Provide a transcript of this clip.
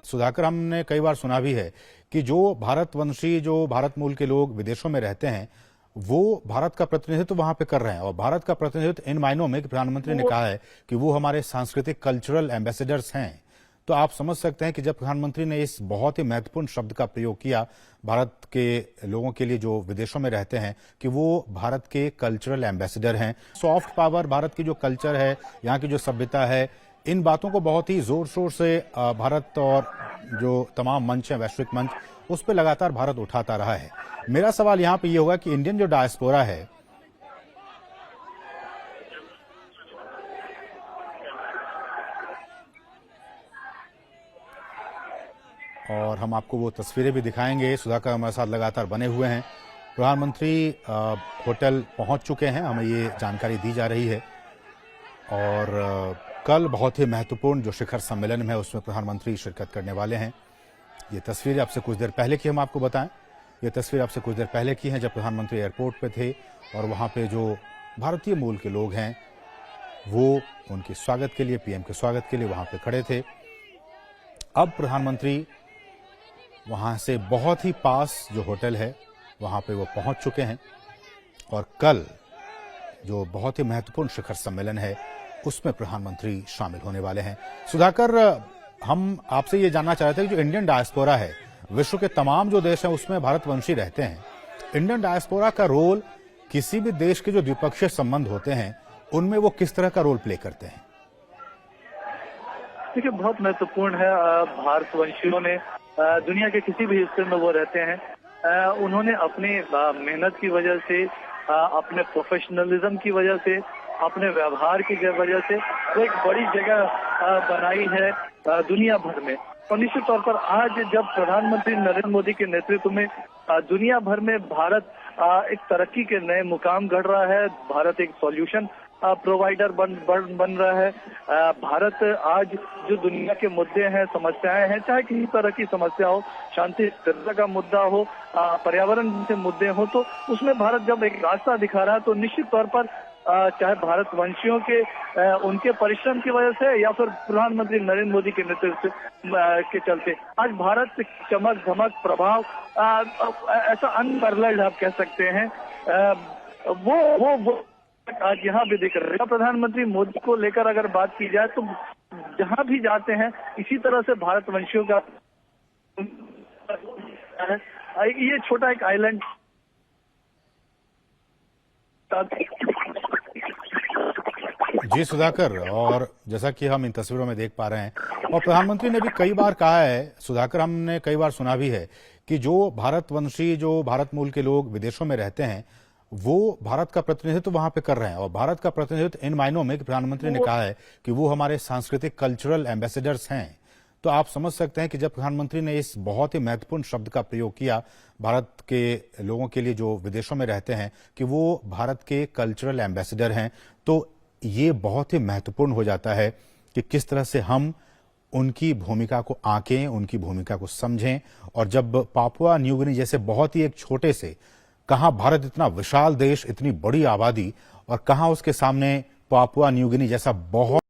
सुधाकर, हमने कई बार सुना भी है कि जो भारतवंशी, जो भारत मूल के लोग विदेशों में रहते हैं, वो भारत का प्रतिनिधित्व वहां पे कर रहे हैं। और भारत का प्रतिनिधित्व इन मायनों में कि प्रधानमंत्री ने कहा है कि वो हमारे सांस्कृतिक कल्चरल एम्बेसडर्स हैं। तो आप समझ सकते हैं कि जब प्रधानमंत्री ने इस बहुत ही महत्वपूर्ण शब्द का प्रयोग किया भारत के लोगों के लिए जो विदेशों में रहते हैं, कि वो भारत के कल्चरल एम्बेसडर हैं। सॉफ्ट पावर, भारत की जो कल्चर है, यहाँ की जो सभ्यता है, इन बातों को बहुत ही जोर शोर से भारत और जो तमाम मंच है, वैश्विक मंच, उस पर लगातार भारत उठाता रहा है। मेरा सवाल यहाँ पे ये होगा कि इंडियन जो डायस्पोरा है, और हम आपको वो तस्वीरें भी दिखाएंगे। सुधाकर हमारे साथ लगातार बने हुए हैं। प्रधानमंत्री होटल पहुंच चुके हैं, हमें ये जानकारी दी जा रही है। और कल बहुत ही महत्वपूर्ण जो शिखर सम्मेलन है उसमें प्रधानमंत्री शिरकत करने वाले हैं। ये तस्वीरें आपसे कुछ देर पहले की हम आपको बताएं, ये तस्वीर आपसे कुछ देर पहले की हैं जब प्रधानमंत्री एयरपोर्ट पे थे और वहां पे जो भारतीय मूल के लोग हैं वो उनके स्वागत के लिए, पीएम के स्वागत के लिए वहां पे खड़े थे। अब प्रधानमंत्री वहां से बहुत ही पास जो होटल है वहां पे वो पहुंच चुके हैं और कल जो बहुत ही महत्वपूर्ण शिखर सम्मेलन है उसमें प्रधानमंत्री शामिल होने वाले हैं। सुधाकर, हम आपसे ये जानना चाह रहे थे कि जो इंडियन डायस्पोरा है, विश्व के तमाम जो देश हैं उसमें भारतवंशी रहते हैं, इंडियन डायस्पोरा का रोल किसी भी देश के जो द्विपक्षीय संबंध होते हैं उनमें वो किस तरह का रोल प्ले करते हैं? देखिए, बहुत महत्वपूर्ण है। भारतवंशियों ने दुनिया के किसी भी हिस्से में वो रहते हैं, उन्होंने अपनी मेहनत की वजह से, अपने प्रोफेशनलिज्म की वजह से, अपने व्यवहार की वजह से वो एक बड़ी जगह बनाई है दुनिया भर में। और निश्चित तौर पर आज जब प्रधानमंत्री नरेंद्र मोदी के नेतृत्व में दुनिया भर में भारत एक तरक्की के नए मुकाम गढ़ रहा है, भारत एक सॉल्यूशन प्रोवाइडर बन रहा है। भारत आज जो दुनिया के मुद्दे हैं, समस्याएं हैं, चाहे किसी तरह की समस्या हो, शांति स्थिरता का मुद्दा हो, पर्यावरण के मुद्दे हो, तो उसमें भारत जब एक रास्ता दिखा रहा है तो निश्चित तौर पर चाहे भारतवंशियों के उनके परिश्रम की वजह से या फिर प्रधानमंत्री नरेंद्र मोदी के नेतृत्व के चलते आज भारत चमक धमक प्रभाव ऐसा अनपैरेलल्ड आप कह सकते हैं, वो आज यहाँ भी दिख रहा है। प्रधानमंत्री मोदी को लेकर अगर बात की जाए तो जहाँ भी जाते हैं इसी तरह से भारतवंशियों का ये छोटा एक आइलैंड जी सुधाकर, और जैसा कि हम इन तस्वीरों में देख पा रहे हैं और प्रधानमंत्री ने भी कई बार कहा है, सुधाकर, हमने कई बार सुना भी है कि जो भारतवंशी, जो भारत मूल के लोग विदेशों में रहते हैं वो भारत का प्रतिनिधित्व वहां पे कर रहे हैं। और भारत का प्रतिनिधित्व इन मायनों में कि प्रधानमंत्री ने कहा है कि वो हमारे सांस्कृतिक कल्चरल एम्बेसडर्स हैं। तो आप समझ सकते हैं कि जब प्रधानमंत्री ने इस बहुत ही महत्वपूर्ण शब्द का प्रयोग किया भारत के लोगों के लिए जो विदेशों में रहते हैं, कि वो भारत के कल्चरल एम्बेसडर हैं, तो ये बहुत ही महत्वपूर्ण हो जाता है कि किस तरह से हम उनकी भूमिका को आंकें, उनकी भूमिका को समझें। और जब पापुआ न्यू गिनी जैसे बहुत ही एक छोटे से, कहाँ भारत इतना विशाल देश, इतनी बड़ी आबादी, और कहाँ उसके सामने पापुआ न्यू गिनी जैसा बहुत